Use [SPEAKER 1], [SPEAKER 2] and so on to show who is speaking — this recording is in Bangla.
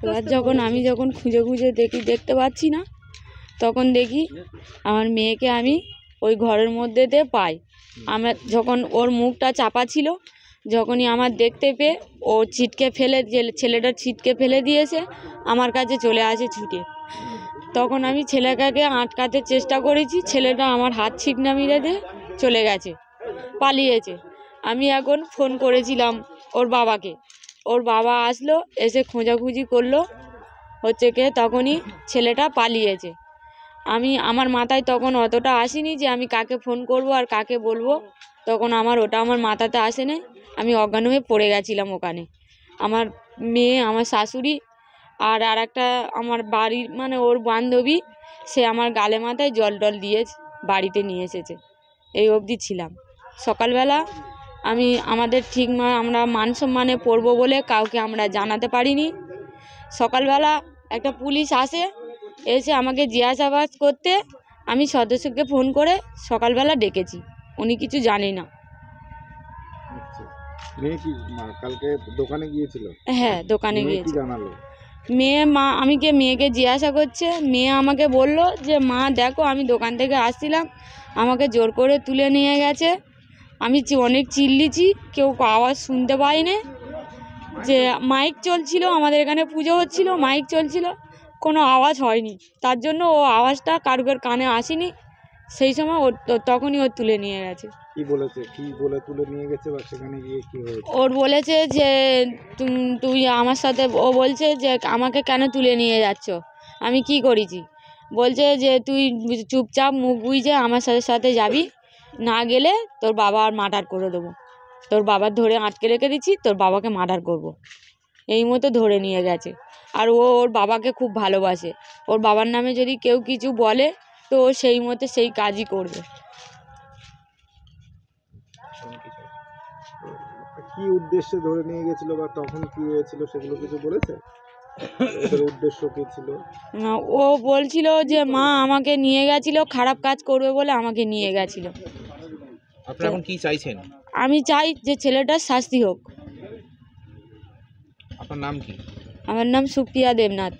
[SPEAKER 1] এবার আমি যখন খুঁজে খুঁজে দেখতে পাচ্ছি না, তখন দেখি আমার মেয়েকে আমি ওই ঘরের মধ্যে দিয়ে পাই। আমার যখন ওর মুখটা চাপা ছিল, যখনই আমার দেখতে পেয়ে ও ছেলেটা ছিটকে ফেলে দিয়েছে, আমার কাছে চলে আসে ছুটে। তখন আমি ছেলেটাকে আটকাতে চেষ্টা করেছি, ছেলেটা আমার হাত ছিটনা মেরে দিয়ে চলে গেছে, পালিয়েছে। আমি এখন ফোন করেছিলাম ওর বাবাকে, ওর বাবা আসলো, এসে খোঁজাখুঁজি করলো, তখনই ছেলেটা পালিয়েছে। আমার মাথায় তখন অতটা আসেনি যে আমি কাকে ফোন করব আর কাকে বলবো, তখন আমার মাথাতে আসেনি। আমি অজ্ঞান হয়ে পড়ে গেছিলাম ওখানে। আমার মেয়ে, আমার শাশুড়ি আর একটা আমার বাড়ির ওর বান্ধবী, সে আমার গালে মাথায় জল দিয়ে বাড়িতে নিয়ে এসেছে। এই অবধি ছিলাম। সকালবেলা আমাদের আমরা মান সম্মানে পড়বো বলে কাউকে আমরা জানাতে পারিনি। সকালবেলা একটা পুলিশ এসে আমাকে জিজ্ঞাসাবাদ করতে আমি সদস্যকে ফোন করে সকালবেলা ডেকেছি, উনি কিছু জানে না।
[SPEAKER 2] মেয়ে কি কালকে দোকানে গিয়েছিল?
[SPEAKER 1] হ্যাঁ, দোকানে গিয়েছিল। মেয়েকে জিজ্ঞাসা করছে, মেয়ে আমাকে বলল যে মা দেখো, আমি দোকান থেকে আসছিলাম, আমাকে জোর করে তুলে নিয়ে গেছে। আমি অনেক চিল্লিছি, কেউ আওয়াজ শুনতে পাইনি। যে মাইক চলছিল, আমাদের এখানে পুজো হচ্ছিল, মাইক চলছিল, কোনো আওয়াজ হয়নি, তার জন্য ও আওয়াজটা কারোর কানে আসেনি। সেই সময় তখনই ও তুলে নিয়ে গেছে।
[SPEAKER 2] কি বলেছে, কি বলে তুলে নিয়ে গেছে বা সেখানে গিয়ে কি হয়েছে?
[SPEAKER 1] ওর বলেছে যে তুই আমার সাথে, ও বলছে যে আমাকে কেন তুলে নিয়ে যাচ্ছ, আমি কি করেছি। বলছে যে তুই চুপচাপ মুখ বুঝে আমার সাথে যাবি, না গেলে তোর বাবা আর মার্ডার করে দেবো, তোর বাবার ধরে আটকে রেখে দিচ্ছি, তোর বাবাকে মার্ডার করব। এই মতো ধরে নিয়ে গেছে। আর ওর বাবাকে খুব ভালোবাসে, ওর বাবার নামে যদি কেউ কিছু বলে তো ও সেই মতো সেই কাজই করবে।
[SPEAKER 2] কি উদ্দেশ্যে ধরে নিয়ে গেছিল বা তখন কি হয়েছিল সেগুলো কিছু বলেছে? ওদের উদ্দেশ্য কি ছিল?
[SPEAKER 1] ও বলছিল যে মা আমাকে নিয়ে গেছিল, খারাপ কাজ করবে বলে আমাকে নিয়ে গেছিল।
[SPEAKER 2] আপনি এখন কি চাইছেন?
[SPEAKER 1] আমি চাই যে ছেলেটার শাস্তি হোক।
[SPEAKER 2] আপনার নাম কি?
[SPEAKER 1] আমার নাম সুপ্রিয়া দেবনাথ।